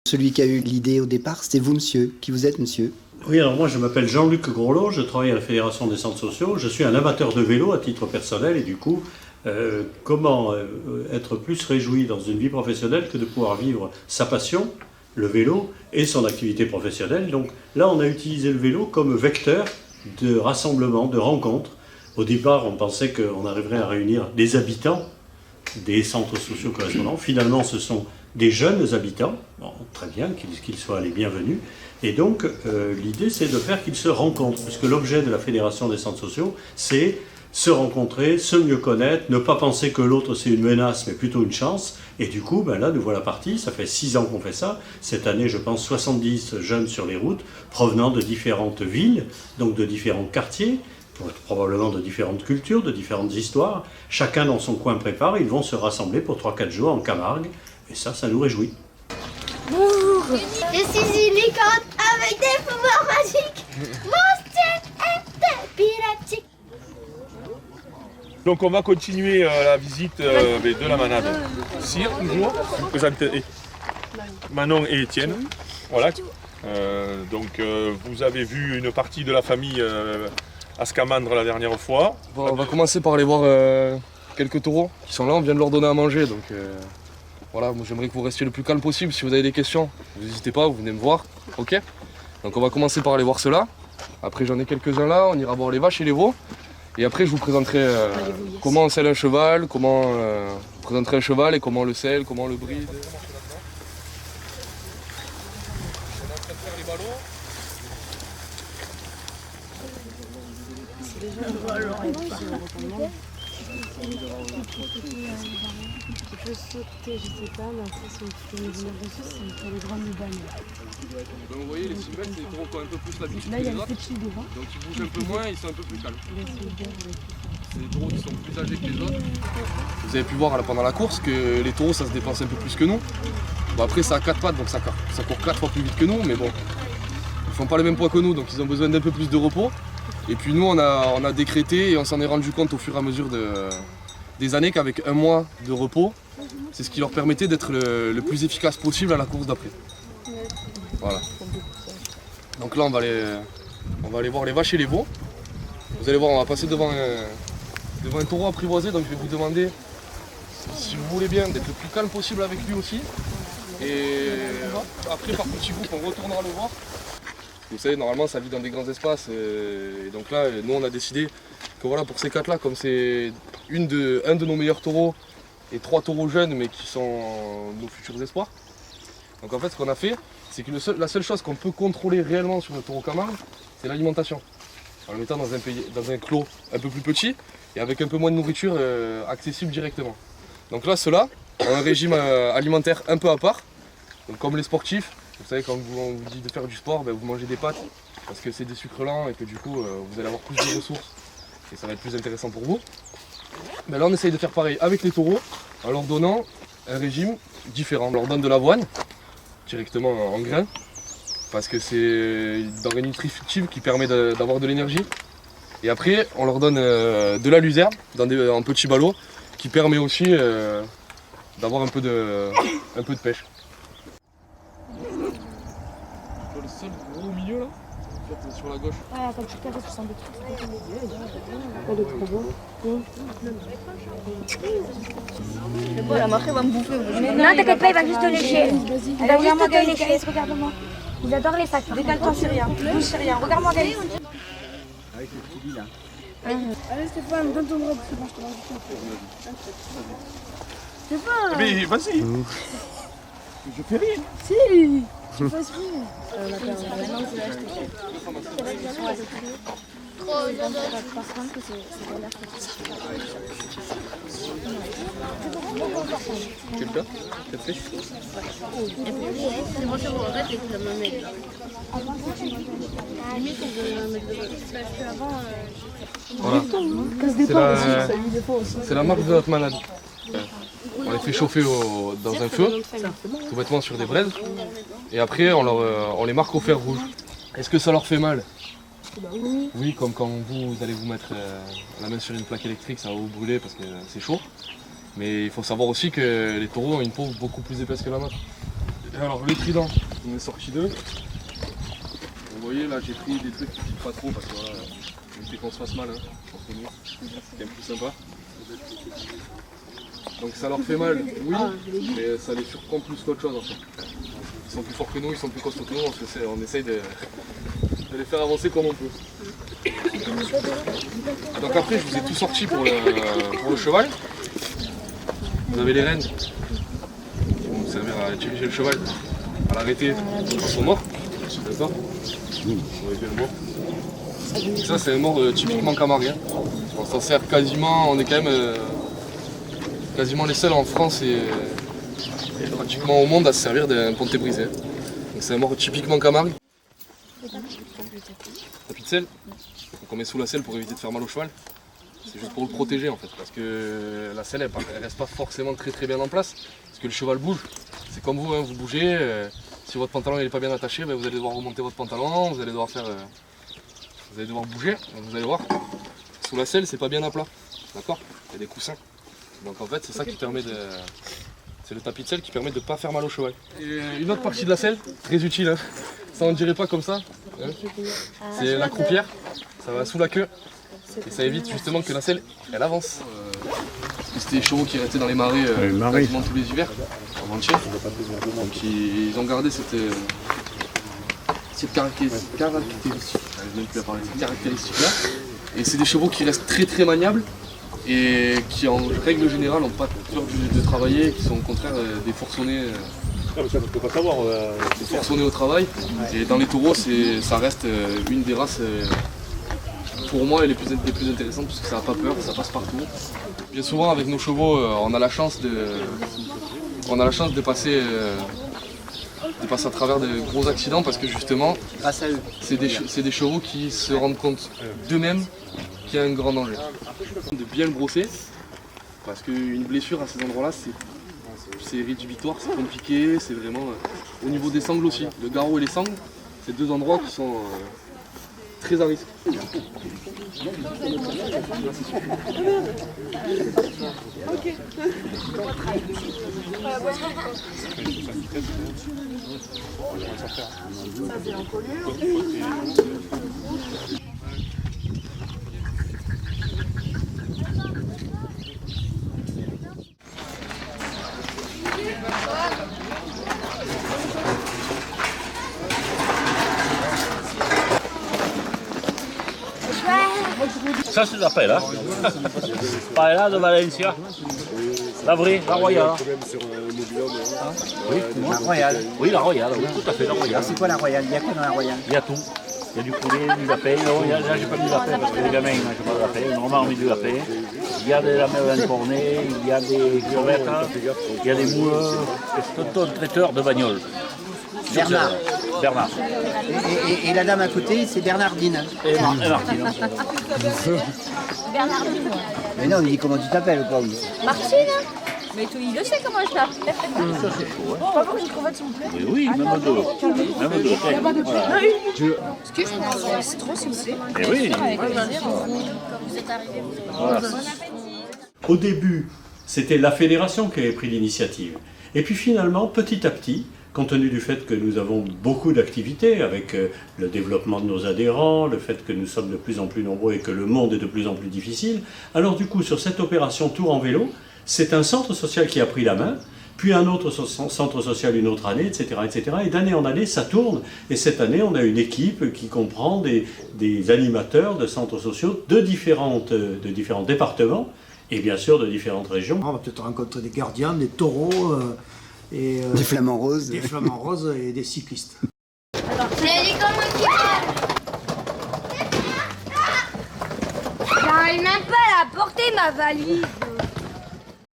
Celui qui a eu l'idée au départ, c'était vous, monsieur. Qui vous êtes, monsieur? Oui, alors moi je m'appelle Jean-Luc Groslo, je travaille à la Fédération des centres sociaux, je suis un amateur de vélo à titre personnel et du coup, comment être plus réjoui dans une vie professionnelle que de pouvoir vivre sa passion, le vélo, et son activité professionnelle. Donc là on a utilisé le vélo comme vecteur de rassemblement, de rencontre. Au départ on pensait qu'on arriverait à réunir des habitants des centres sociaux correspondants. Finalement ce sont des jeunes habitants, bon, très bien, qu'ils soient les bienvenus. Et donc, l'idée, c'est de faire qu'ils se rencontrent, puisque l'objet de la Fédération des centres sociaux, c'est se rencontrer, se mieux connaître, ne pas penser que l'autre c'est une menace, mais plutôt une chance. Et du coup, ben là, nous voilà partis, ça fait 6 ans qu'on fait ça. Cette année, je pense, 70 jeunes sur les routes, provenant de différentes villes, donc de différents quartiers, probablement de différentes cultures, de différentes histoires. Chacun dans son coin prépare, ils vont se rassembler pour 3-4 jours en Camargue, et ça nous réjouit. Bonjour, je suis une licorne avec des pouvoirs magiques. Mon style est épileptique. Donc on va continuer la visite de la manade. Cyr, toujours, je vous présente Manon et Étienne. Voilà. Donc vous avez vu une partie de la famille à Scamandre la dernière fois. Bon, on va commencer par aller voir quelques taureaux qui sont là, on vient de leur donner à manger. Donc voilà, moi j'aimerais que vous restiez le plus calme possible. Si vous avez des questions, vous n'hésitez pas, vous venez me voir. Ok? Donc on va commencer par aller voir ceux-là. Après j'en ai quelques-uns là, on ira voir les vaches et les veaux. Et après je vous présenterai comment on selle un cheval, comment vous présenterai un cheval et comment on le selle, comment on le bride. On est en train de faire les ballots. Je peux sauter, je sais pas, mais après si on peut me venir dessus, c'est pour les grandes bagnes. Donc vous voyez les silhouettes, c'est des taureaux qui ont un peu plus l'habitude. Là il y a le petit devant. Donc ils bougent un peu moins, ils sont un peu plus calmes. C'est des taureaux qui sont plus âgés que les autres. Vous avez pu voir là, pendant la course que les taureaux ça se dépense un peu plus que nous. Bon, après ça a 4 pattes donc ça court 4 fois plus vite que nous, mais bon, ils font pas le même poids que nous donc ils ont besoin d'un peu plus de repos. Et puis nous on a décrété et on s'en est rendu compte au fur et à mesure des années qu'avec un mois de repos, c'est ce qui leur permettait d'être le plus efficace possible à la course d'après. Voilà. Donc là on va aller voir les vaches et les veaux. Vous allez voir, on va passer devant un taureau apprivoisé, donc je vais vous demander, si vous voulez bien, d'être le plus calme possible avec lui aussi. Et après par petits groupes on retournera le voir. Vous savez, normalement ça vit dans des grands espaces et donc là nous on a décidé que voilà, pour ces 4 là, comme c'est un de nos meilleurs taureaux et 3 taureaux jeunes mais qui sont nos futurs espoirs. Donc en fait ce qu'on a fait, c'est que la seule chose qu'on peut contrôler réellement sur le taureau Camargue, c'est l'alimentation. En le mettant dans un clos un peu plus petit et avec un peu moins de nourriture accessible directement. Donc là ceux-là ont un régime alimentaire un peu à part, donc comme les sportifs. Vous savez, quand on vous dit de faire du sport, ben vous mangez des pâtes parce que c'est des sucres lents et que du coup vous allez avoir plus de ressources et ça va être plus intéressant pour vous. Mais là on essaye de faire pareil avec les taureaux en leur donnant un régime différent. On leur donne de l'avoine directement en grains parce que c'est une denrée nutritive qui permet d'avoir de l'énergie. Et après on leur donne de la luzerne en petits ballots qui permet aussi d'avoir un peu de pêche. Le seul gros au milieu là, en fait, sur la gauche. Ah, quand tu carres, tu sens des trucs. Elle est trop beau. Bon, la marque va me bouffer. Non, t'inquiète pas, il va juste te lécher. Vas-y. Il va juste te lécher, regarde-moi. Ils adorent les sacs. Décale-toi, c'est rien. Bouge, c'est rien. Regarde-moi, Gaëlle. Avec le petit lit là. Allez, Stéphane, donne ton robe. C'est bon, je te rajoute un peu. Stéphane. Mais vas-y. Je fais rien. Si. Tu fasses rire. Quelqu'un? Quatre fiches? C'est bon, c'est bon, en fait, c'est que ça me met. Limite, on veut mettre de l'eau. Parce qu'avant, Voilà. C'est la marque de notre malade. On les fait chauffer dans un feu, tout bêtement sur des braises, et après on les marque au fer rouge. Est-ce que ça leur fait mal? Oui, comme quand vous allez vous mettre la main sur une plaque électrique, ça va vous brûler parce que c'est chaud. Mais il faut savoir aussi que les taureaux ont une peau beaucoup plus épaisse que la nôtre. Alors les tridents, on est sorti d'eux. Vous voyez là j'ai pris des trucs qui piquent pas trop parce que voilà, éviter qu'on se fasse mal, hein, entre nous. C'est quand même plus sympa. Donc ça leur fait mal, oui, mais ça les surprend plus qu'autre chose en fait. Ils sont plus forts que nous, ils sont plus costauds que nous, on essaye de les faire avancer comme on peut. Donc après je vous ai tout sorti pour le cheval. Vous avez les rênes qui vont vous servir à diriger le cheval, à l'arrêter quand son mort. D'accord. Vous voyez bien le mort. Et ça c'est un mort typiquement camargue. On s'en sert quasiment, on est quand même quasiment les seuls en France et pratiquement au monde à se servir d'un pontet brisé. Donc c'est un mort typiquement camargue. Tapis de selle, donc on met sous la selle pour éviter de faire mal au cheval. C'est juste pour le protéger en fait, parce que la selle elle reste pas forcément très bien en place, parce que le cheval bouge. C'est comme vous, hein, vous bougez, si votre pantalon n'est pas bien attaché, ben, vous allez devoir remonter votre pantalon, vous allez devoir bouger, donc vous allez voir. Sous la selle c'est pas bien à plat, d'accord? Il y a des coussins. Donc en fait c'est ça qui permet de. C'est le tapis de selle qui permet de ne pas faire mal au cheval. Et une autre partie de la selle, très utile, hein. Ça on ne dirait pas comme ça, hein. C'est la croupière, ça va sous la queue. Et ça évite justement que la selle elle avance. C'était des chevaux qui restaient dans les marais quasiment tous les hivers, en entier. Donc ils ont gardé cette caractéristique-là. Et c'est des chevaux qui restent très maniables et qui en règle générale n'ont pas peur de travailler, qui sont au contraire des forcenés. Des forcenés au travail. Et dans les taureaux, ça reste une des races. Pour moi, elle est les plus intéressantes parce que ça n'a pas peur, ça passe partout. Bien souvent, avec nos chevaux, on a la chance de passer à travers de gros accidents parce que justement, Grâce à eux. c'est des chevaux qui se rendent compte d'eux-mêmes qu'il y a un grand danger. De bien le brosser, parce qu'une blessure à ces endroits-là, c'est rédhibitoire, c'est compliqué, c'est vraiment au niveau des sangles aussi. Le garrot et les sangles, c'est deux endroits qui sont très à risque. Ça c'est la paella. Paella de Valencia. La vraie, la royale. Oui, la royale. Oui, la royale, oui, tout à fait, la royale. C'est quoi la royale? Il y a quoi dans la royale? Il y a tout. Il y a du poulet, du lapin. Non, là, j'ai pas mis lapin parce que les gamins ne mangent pas de lapin. Normalement, on met du lapin. Il y a des lamelles cornets, il y a des crevettes, il y a des moules. C'est un traiteur de bagnole. Bernard. Bernard. Et la dame à côté, c'est Bernardine. Et Martine. Bernardine. Mais non, il dit comment tu t'appelles ou pas? Martine. Mais il le sait comment je t'appelle. Ça c'est chaud, hein. Pas pour une crevette s'il vous plaît. Oui, oui, même deux. Même deux. Voilà. C'est trop sucré. Et oui. Voilà. Au début, c'était la fédération qui avait pris l'initiative. Et puis finalement, petit à petit, compte tenu du fait que nous avons beaucoup d'activités avec le développement de nos adhérents, le fait que nous sommes de plus en plus nombreux et que le monde est de plus en plus difficile, alors du coup, sur cette opération Tour en vélo, c'est un centre social qui a pris la main, puis un autre centre social une autre année, etc. etc. Et d'année en année, ça tourne. Et cette année, on a une équipe qui comprend des animateurs de centres sociaux de différents départements et bien sûr de différentes régions. On va peut-être rencontrer des gardiens, des taureaux, et, Des flamants roses. des flamants roses et des cyclistes. J'arrive même pas à la porter ma valise.